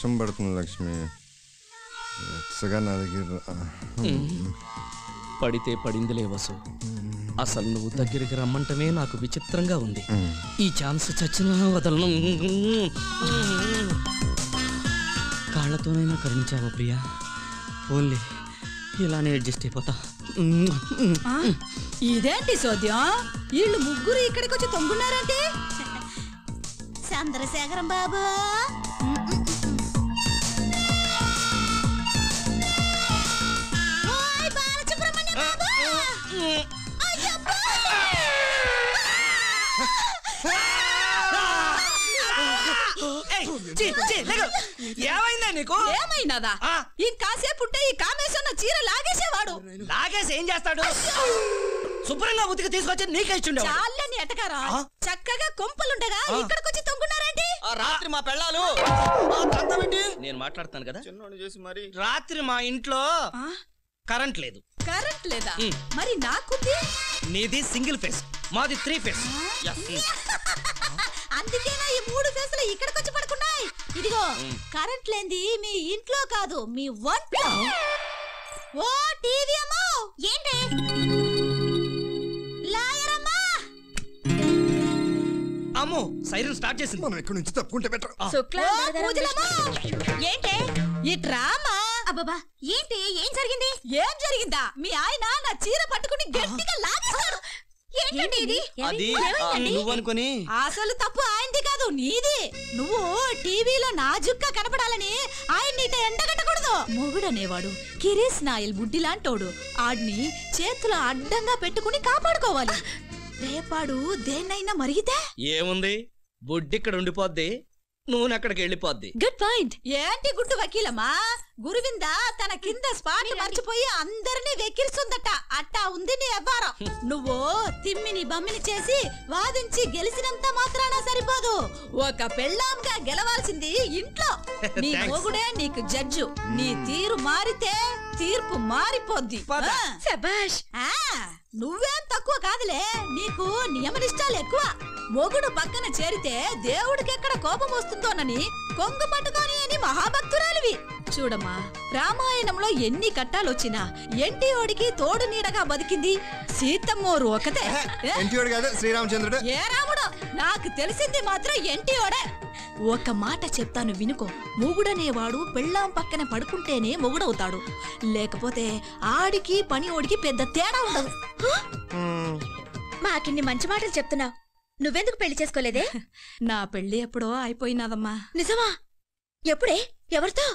వర్షం పడుతుంది లక్ష్మి. నా దగ్గర పడితే పడిందిలే వసు. అసలు నువ్వు దగ్గరికి రమ్మంటమే నాకు విచిత్రంగా ఉంది. ఈ ఛాన్స్ చచ్చినా వదలను. కాళ్ళతోనైనా కరుణించావా ప్రియా? ఓన్లీ ఇలానే అడ్జస్ట్ అయిపోతా. ఇదేంటి సోద్యం, వీళ్ళు ముగ్గురు ఇక్కడికి వచ్చి తొంగున్నారంటే? చంద్రశేఖరం బాబు, ఏమైందా నీకు? ఏమైనాదా? ఇంకాసేపు ఉంటే ఈ కామేశ్వర చీర లాగేసేవాడు. లాగేసి ఏం చేస్తాడు? శుభ్రంగా ఉతికి తీసుకొచ్చి నీకే ఇచ్చిండు. చాలని ఎటకారా? చక్కగా కొంపలుండగా ఇక్కడికి వచ్చి తొంగున్నారండి. రాత్రి మా పెళ్ళాలు నేను మాట్లాడుతాను కదా, రాత్రి మా ఇంట్లో కరెంట్ లేదు. కరెంట్ లేదా? మరి నాకుంది. నీది సింగిల్ ఫేస్, మాది 3 ఫేస్. అందుకేనా ఈ 3 ఫేస్లు ఇక్కడికి వచ్చి పడుకున్నాయి. ఇదిగో కరెంట్ లేంది మీ ఇంట్లో కాదు, మీ వంటలో. ఓ టీవీ అమ్మా, ఏంటి లాయర్ అమ్మా? అమ్మో సైరన్ స్టార్ట్ చేసింది. మనం ఇక్కడ నుంచి తప్పుకుంటే బెటర్. ఏంటి ఈ డ్రామా? అబ్బబ్బా, ఏంటి? ఏం జరిగింది? ఏం జరిగిందా? మీ ఆయన నా చీర పట్టుకుని గట్టిగా లాగేశాడు. ఏంటండి ఇది? అది నువ్వు అనుకుని. అసలు తప్పు ఆయనది కాదు, నీది. నువ్వు టీవీలో నాజుగ్గా కనపడాలని ఆయన నీట ఎండగట్టకూడదు. మొగుడనేవాడు కిరీస్ నాయల్ బుడ్డి లాంటోడు. ఆడిని చేతుల అడ్డంగా పెట్టుకుని కాపాడుకోవాలి. రేపాడు దేన్నైనా మరిగితే ఏముంది, బుడ్డి ఇక్కడ ఉండిపోద్ది, నూనె అక్కడికి వెళ్ళిపోద్ది. Good point. ఏంటి గుడ్డు వకీలమ్మా? గురువింద తన కింద స్పాట్ మర్చిపోయి అందరినీ వెక్కిరిస్తుందట. అట్టా ఉంది నీ వ్యవహారం. నువ్వు తిమ్మిని బమ్మిని చేసి వాదించి గెలిచినంత మాత్రాన సరిపోదు. ఒక పెళ్ళాంగా గెలవాల్సింది ఇంట్లో. నీ మొగుడే నీకు జడ్జు. నీ తీరు మారితే తీర్పు మారిపోద్ది. శభాష్. నువ్వేం తక్కువ కాదులే, నీకు నియమనిష్టాలు ఎక్కువ. మొగుడు పక్కన చేరితే దేవుడికి ఎక్కడ కోపం వస్తుందోనని కొంగు పట్టుకొని అని మహాభక్తురాలివి. చూడమ్మా, రామాయణంలో ఎన్ని కట్టాలొచ్చినా ఎన్టీఓడికి తోడు నీడగా బతికింది సీతమ్మోరు ఒకతే. శ్రీరామచంద్రుడు. ఏ రాముడు? నాకు తెలిసింది మాత్రం ఎన్టీఓడే. ఒక మాట చెప్తాను వినుకో. మొగుడనేవాడు పెళ్ళాం పక్కన పడుకుంటేనే మొగుడవుతాడు, లేకపోతే ఆడికి పని ఓడికి పెద్ద తేడా ఉండదు. మాకిన్ని మంచి మాటలు చెప్తున్నావు, నువ్వెందుకు పెళ్లి చేసుకోలేదే? నా పెళ్లి ఎప్పుడో అయిపోయినాదమ్మా. నిజమా? ఎప్పుడే? ఎవరితో?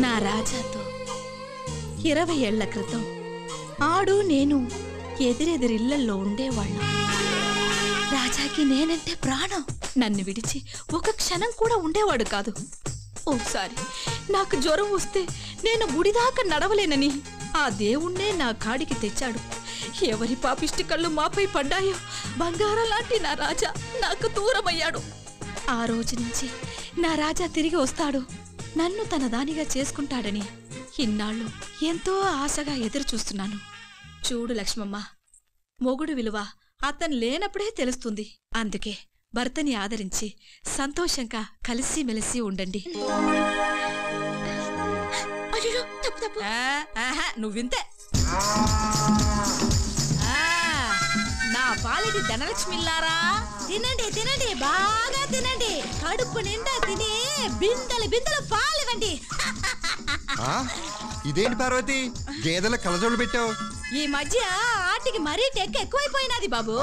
నా రాజాతో 20 ఏళ్ల క్రితం. ఆడు నేను ఎదురెదురిళ్లల్లో ఉండేవాళ్ళం. రాజాకి నేనంటే ప్రాణం. నన్ను విడిచి ఒక క్షణం కూడా ఉండేవాడు కాదు. ఓసారి నాకు జ్వరం వస్తే నేను గుడిదాకా నడవలేనని ఆ దేవుణ్ణే నా కాడికి తెచ్చాడు. ఎవరి పాపిష్టి కళ్ళు మాపై పడ్డాయో బంగారం లాంటి నా రాజా నాకు దూరమయ్యాడు. ఆ రోజు నుంచి నా రాజా తిరిగి వస్తాడు, నన్ను తన దానిగా చేసుకుంటాడని ఇన్నాళ్ళు ఎంతో ఆశగా ఎదురు చూస్తున్నాను. చూడు లక్ష్మమ్మ, మొగుడు విలువ అతను లేనప్పుడే తెలుస్తుంది. అందుకే భర్తని ఆదరించి సంతోషంగా కలిసి మెలిసి ఉండండి. నువ్వింతే. నా పాలిటి ధనలక్ష్మిల్లారా, తినండి తినండి, బాగా తినండి. కడుపు నిండా తిని బిందెలు బిందెలు పాలివ్వండి. ఇదేంటి పార్వతి, గేదెల కలజోళ్ళు పెట్టావు? ఈ మధ్య ఆటికి మరీ టెక్ ఎక్కువైపోయినది బాబు.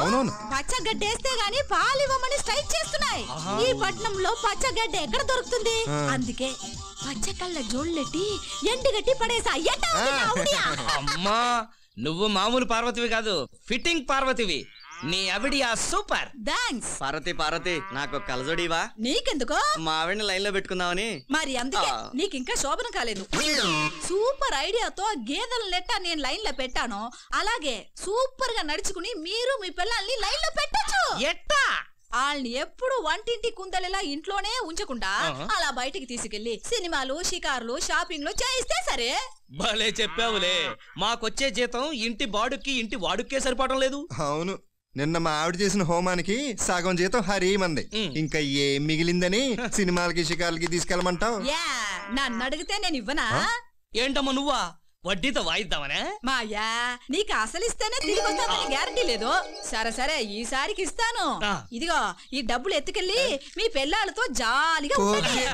పచ్చగడ్డేస్తే గాని పాలివ్వమని స్ట్రైక్ చేస్తున్నాయి. ఈ పట్నంలో పచ్చగడ్డ ఎక్కడ దొరుకుతుంది? అందుకే పచ్చకళ్ళ జోళ్ళెట్టి ఎండుగట్టి పడేసా. అమ్మా, నువ్వు మామూలు పార్వతివి కాదు, ఫిట్టింగ్ పార్వతివి. నీ అవిడియా సూపర్. థాంక్స్. పార్వతి నాకు కలజోడివా? నీకెందుకో? మా ఆవిడని లైన్ లో పెట్టుకుందామని. మరి అందుకే నీకింకా శోభన కాలేదు. సూపర్ ఐడియాతో గేదెల లెట్ట నేను లైన్ లో పెట్టాను, అలాగే సూపర్ గా నడుచుకుని మీరు మీ పిల్లల్ని లైన్ లో పెట్టచ్చు. ఎట్టా? వాళ్ళని ఎప్పుడు వంటింటి కుందలిలా ఇంట్లోనే ఉంచకుండా అలా బయటికి తీసుకెళ్లి సినిమాలు, షికారులు, షాపింగ్ లో చేయిస్తే సరే. భలే చెప్పావులే. మాకొచ్చే జీతం ఇంటి బాడుక్కి ఇంటి వాడుక్కే సరిపోవడం లేదు. అవును, నిన్న మా ఆవిడ చేసిన హోమానికి సగం జీతం హరీమంది. ఇంకా ఏం మిగిలిందని సినిమాలకి షికార్లకి తీసుకెళ్ళమంటావు? యా నన్ను అడిగితే నేను ఇవ్వనా? ఏంటమ్మా నువ్వా వడ్డీతో వాయిద్దామనే? మాయా నీకు అసలు ఇస్తేనే తిరిగి వస్తామని గ్యారంటీ లేదు. సరే సరే ఈసారికి ఇస్తాను. ఇదిగో ఈ డబ్బులు ఎత్తుకెళ్ళి మీ పిల్లలతో జాలిగా ఉండండి.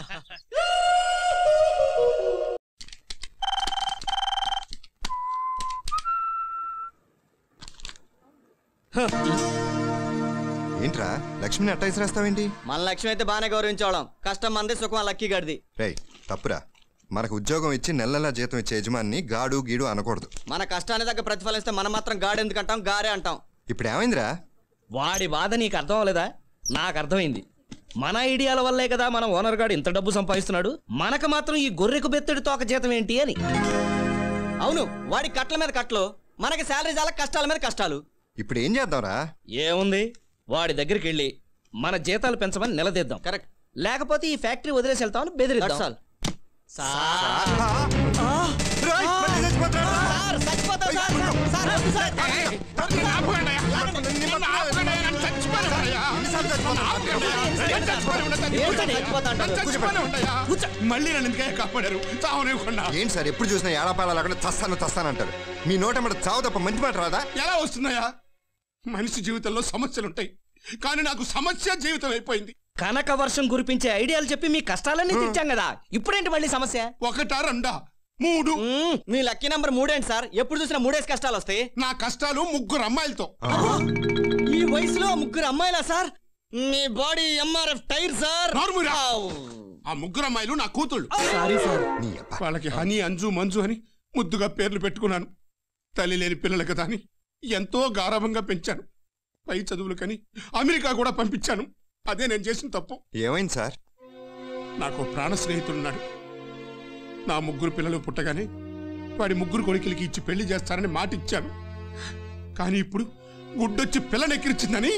ఏంట్రా లక్ష్మిని అట్ట ఇసిరేస్తావేంటి? మన లక్ష్యం అయితే బాగానే గౌరవించవడం, కష్టం మంది సుఖం లక్కీ గడిది. రేయ్ తప్పురా. మనకు ఉద్యోగం ఇచ్చి నెల నెలా జీతం ఇచ్చే యజమాని గాడు గీడు అనకూడదు. మన కష్టాన్ని దగ్గర ప్రతిఫలిస్తే మనం మాత్రం గాడెందుకు అంటాం, గారే అంటాం. ఇప్పుడు ఏమైందిరా? వాడి బాధ నీకు అర్థం అవ్వలేదా? నాకు అర్థమైంది. మన ఐడియాల వల్లే కదా మన ఓనర్ గాడు ఇంత డబ్బు సంపాదిస్తున్నాడు. మనకు మాత్రం ఈ గొర్రెకు బెత్తడి తోక జీతం ఏంటి అని. అవును, వాడి కట్ల మీద కట్లు, మనకి శాలరీ చాలా, కష్టాల మీద కష్టాలు. ఇప్పుడు ఏం చేద్దాంరా? ఏముంది, వాడి దగ్గరికి వెళ్ళి మన జీతాలు పెంచమని నిలదీద్దాం. కరెక్ట్. లేకపోతే ఈ ఫ్యాక్టరీ వదిలేసి వెళ్తామని బెదిరిద్దాం. That's all. మళ్ళీ నన్ను ఎందుకయ్యా కాపాడారు? చావనివ్వకుండా. ఏంటి సార్ ఎప్పుడు చూసినా ఏడాపాల లేకుండా తస్తానంటారు. మీ నోట మాట చావు తప్ప మంచి మాట రాదా? ఎలా వస్తున్నాయా? మనిషి జీవితంలో సమస్యలుంటాయి, కానీ నాకు సమస్య జీవితం అయిపోయింది. కనక వర్షం కురిపించే ఐడియాలు చెప్పి మీ కష్టాలన్నీ తెచ్చాం కదా, ఇప్పుడేంటి మళ్ళీ సమస్య? ఒకటా రెండా మూడు. మీ లక్కీ నంబర్ 3 ఏంటి సార్? ఎప్పుడు చూసినా 3 కష్టాలు వస్తాయి. నా కష్టాలు 3 అమ్మాయిలతో. ఈ వయసులో 3 అమ్మాయిలా సార్? మీ బాడీ ఎంఆర్ఎఫ్ టైర్ సార్. నార్మల్గా. ఆ 3 అమ్మాయిలు నా కూతుళ్ళు. Sorry sir. వాళ్ళకి హనీ, అంజు, మంజు అని ముద్దుగా పేర్లు పెట్టుకున్నాను. తల్లి లేని పిల్లలు కదా అని ఎంతో గారాభంగా పెంచాను. పై చదువులకని అమెరికా కూడా పంపించాను. అదే నేను చేసిన తప్పు. ఏమైంది సార్? నాకు ప్రాణ స్నేహితుడున్నాడు. నా 3 పిల్లలు పుట్టగానే వాడి 3 కొడుకులకి ఇచ్చి పెళ్లి చేస్తారని మాట ఇచ్చాను. కానీ ఇప్పుడు గుడ్డొచ్చి పిల్లనెక్కిరిచిందని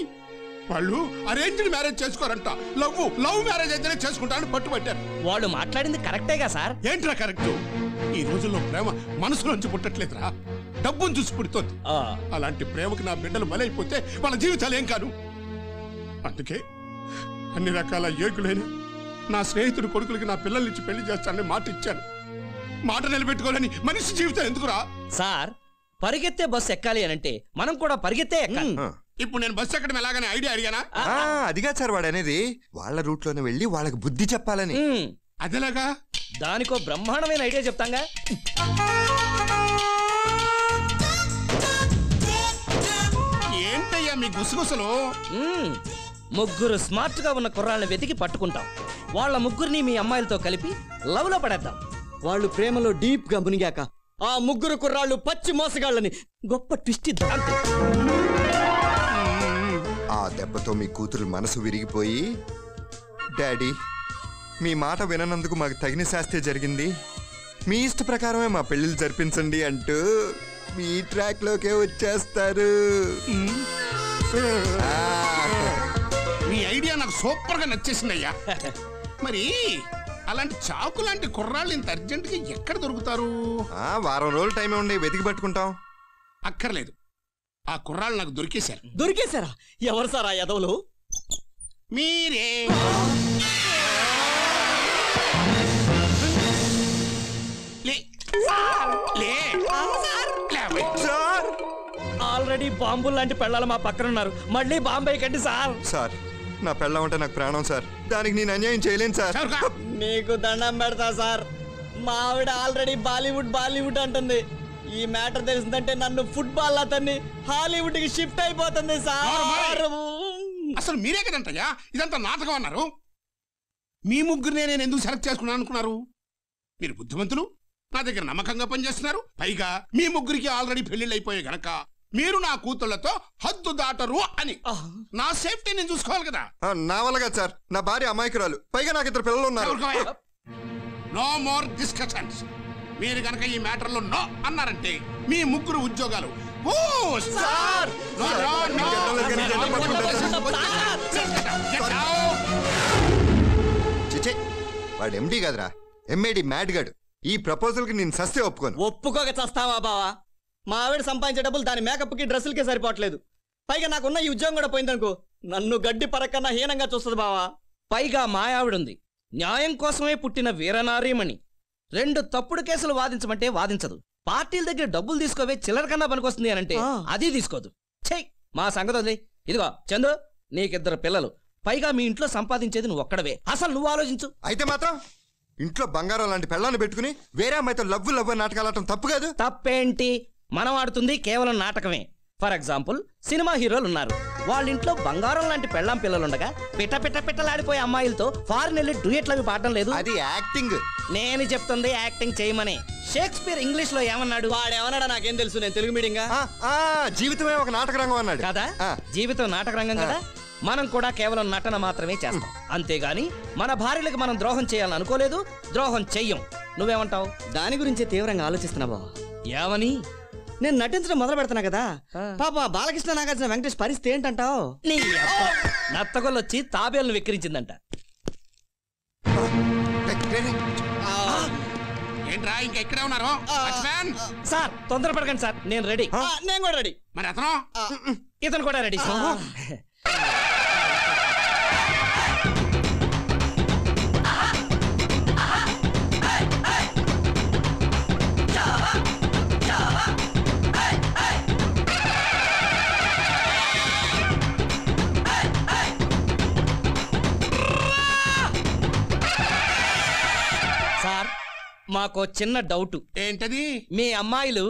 వాళ్ళు అరేంజ్డ్ మ్యారేజ్ చేసుకోరంట. లవ్ మ్యారేజ్ అయితేనే చేసుకుంటారని పట్టుబట్టారు. వాళ్ళు మాట్లాడింది కరెక్టేగా సార్? ఏంట్రా కరెక్ట్? ఈ రోజుల్లో ప్రేమ మనసులోంచి పుట్టట్లేదురా, డబ్బును చూసి పుడుతోంది. అలాంటి ప్రేమకి నా బిడ్డలు బలైపోతే వాళ్ళ జీవితాలు ఏం కాదు. అందుకే అన్ని రకాల యోగ్యులైన నా స్నేహితుడి కొడుకులకి నా పిల్లల్నిచ్చి పెళ్లి చేస్తానని మాట ఇచ్చాను. మాట నిలబెట్టుకోవాలని మనిషి జీవితం ఎందుకురా? సార్ పరిగెత్తే బస్సు ఎక్కాలి అనంటే మనం కూడా పరిగెత్తే ఎక్కాలి. ఇప్పుడు నేను బస్సు ఎక్కడం ఎలాగని ఐడియా అడిగానా? అదిగా సార్ వాడు అనేది. వాళ్ళ రూట్ లోనే వెళ్ళి వాళ్ళకి బుద్ధి చెప్పాలని. అదేలాగా? దానికో బ్రహ్మాండమైన ఐడియా చెప్తాంగా. ఏంటయ్యా మీ గుసగుసలు? 3 స్మార్ట్ గా ఉన్న కుర్రాళ్ళని వెతికి పట్టుకుంటాం. వాళ్ళ 3ని మీ అమ్మాయిలతో కలిపి లవ్ లో పడేద్దాం. వాళ్ళు ప్రేమలో డీప్ గా మునిగాక ఆ 3 కుర్రాళ్ళు పచ్చి మోసగాళ్ళని గొప్ప ట్విస్ట్ ఇద్దాం. ఆ దెబ్బతో మీ కూతురు మనసు విరిగిపోయి, డాడీ మీ మాట విననందుకు మాకు తగిన శాస్తి జరిగింది, మీ ఇష్ట ప్రకారమే మా పెళ్లిళ్ళు జరిపించండి అంటూ మీ ట్రాక్ లోకే వచ్చేస్తారు. మీ ఐడియా నాకు సూపర్ గా నచ్చేసిందయ్యా. మరి అలాంటి చాకు లాంటి కుర్రాళ్ళు ఇంత అర్జెంట్ గా ఎక్కడ దొరుకుతారు? వారం రోజులు టైం ఉండి వెతికి పట్టుకుంటాం. అక్కర్లేదు, ఆ కుర్రాళ్ళు నాకు దొరికేశారు. దొరికేశారా? ఎవరు సార్ ఆ యదవులు? మీరే. ఆల్రెడీ బాంబులు లాంటి పెళ్ళాలి మా పక్కన ఉన్నారు, మళ్ళీ బాంబే కండి సార్. సార్ నా పెళ్ళం అంటే నాకు ప్రాణం సార్, దానికి నేను అన్యాయం చేయలేను సార్. మీకు దండం పెడతా సార్. మా ఆవిడ ఆల్రెడీ బాలీవుడ్ అంటుంది. ఈ మ్యాటర్ తెలిసిందంటే నన్ను ఫుట్బాల్ అతన్ని హాలీవుడ్ కి షిఫ్ట్ అయిపోతుంది సార్. అసలు మీరే కదంటయ్యా ఇదంతా నాటకం అన్నారు. మీ 3 నేను ఎందుకు సెలెక్ట్ చేసుకున్నాను అనుకున్నారు? మీరు బుద్ధిమంతులు, నా దగ్గర నమ్మకంగా పనిచేస్తున్నారు. పైగా మీ 3కి ఆల్రెడీ పెళ్లిళ్ళు అయిపోయాయి గనక మీరు నా కూతుళ్లతో హద్దు దాటరు అని నా సేఫ్టీ నేను చూసుకోవాలి కదా. నా వల్ల కాదు సార్, నా భార్య అమాయకురాలు, పైగా నాకు 2 పిల్లలు ఉన్నారు. No more discussions. మీరు గనక ఈ మ్యాటర్ లో నో అన్నారంటే మీ 3 ఉద్యోగాలు చిచే, వాడు ఎండి కాదురా, ఎంఏడి మ్యాడ్ గాడు. ఈ ప్రపోజల్ కి నేను సస్తే ఒప్పుకోను. ఒప్పుకోక చస్తావా బావా? మా ఆవిడ సంపాదించే డబ్బులు దాని మేకప్ కి డ్రెస్సులకే సరిపోవట్లేదు. పైగా నాకున్న ఈ ఉద్యోగం కూడా పోయిందనుకో నన్ను గడ్డి పరకన్నా హీనంగా చూస్తుంది బావా. పైగా మాయావిడుంది. న్యాయం కోసమే పుట్టిన వీరనారీమణి 2 తప్పుడు కేసులు వాదించమంటే వాదించదు. పార్టీల దగ్గర డబ్బులు తీసుకోవే చిల్లర కన్నా పనికొస్తుంది అని అంటే అది తీసుకోదు. చెయ్ మా సంగతి వదిలే. ఇదిగో చందు, నీకిద్దరు పిల్లలు, పైగా మీ ఇంట్లో సంపాదించేది నువ్వు ఒక్కడవే. అసలు నువ్వు ఆలోచించు. అయితే మాత్రం ఇంట్లో బంగారం లాంటి పెళ్ళాన్ని పెట్టుకుని వేరే అమ్మాయితో లవ్వు నాటకాలు ఆడటం తప్పు కాదు. తప్పేంటి? మనం ఆడుతుంది కేవలం నాటకమే. ఫర్ ఎగ్జాంపుల్, సినిమా హీరోలు ఉన్నారు. వాళ్ళ ఇంట్లో బంగారం లాంటి పెళ్ళాం పిల్లలుండగా పిట్టలాడిపోయే అమ్మాయిలతో ఫారిన్ వెళ్ళి డ్యూయెట్లు అవి పాడడం లేదు. అది యాక్టింగ్. నేను చెప్తుంది యాక్టింగ్ చేయమని. షేక్స్పియర్ ఇంగ్లీష్ లో ఏమన్నాడు? వాడేమన్నాడా నాకేం తెలుసు, నేను తెలుగు మీడియంగా. జీవితమే ఒక నాటక రంగం అన్నాడు కదా. జీవితం నాటక రంగం కదా. మనం కూడా కేవలం నటన మాత్రమే చేస్తాం, అంతేగాని మన భార్యలకు మనం ద్రోహం చేయాలని అనుకోలేదు, ద్రోహం చెయ్యం. నువ్వేమంటావు? దాని గురించి తీవ్రంగా ఆలోచిస్తున్నా బావా. ఏమని? నేను నటించడం మొదలు పెడుతున్నా కదా, పాప బాలకృష్ణ నాగార్జున వెంకటేష్ పరిస్థితి ఏంటంటావు? నీ అబ్బ నత్తగొల్లొచ్చి తాబేలను వెక్కిరించిందంట. ఏంట్రా ఇంకా ఇక్కడే ఉన్నారు? వాచ్మ్యాన్! సార్ తొందరపడకండి సార్, నేను రెడీ. నేను కూడా రెడీ. మరి అతను ఇతను కూడా రెడీ సార్. సార్ మాకో చిన్న డౌట్. ఏంటది? మీ అమ్మాయిలు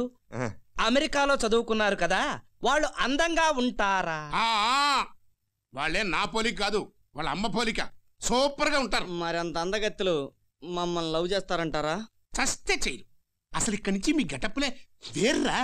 అమెరికాలో చదువుకున్నారు కదా, వాళ్ళు అందంగా ఉంటారా? వాళ్ళే నా పోలిక కాదు, వాళ్ళ అమ్మ పోలిక. సూపర్ గా ఉంటారు. మరి అంత అందగత్తులు మమ్మల్ని లవ్ చేస్తారంటారా? చస్తే చేయరు. అసలు ఇక్కడి నుంచి మీ గెటప్లే వేర్రా.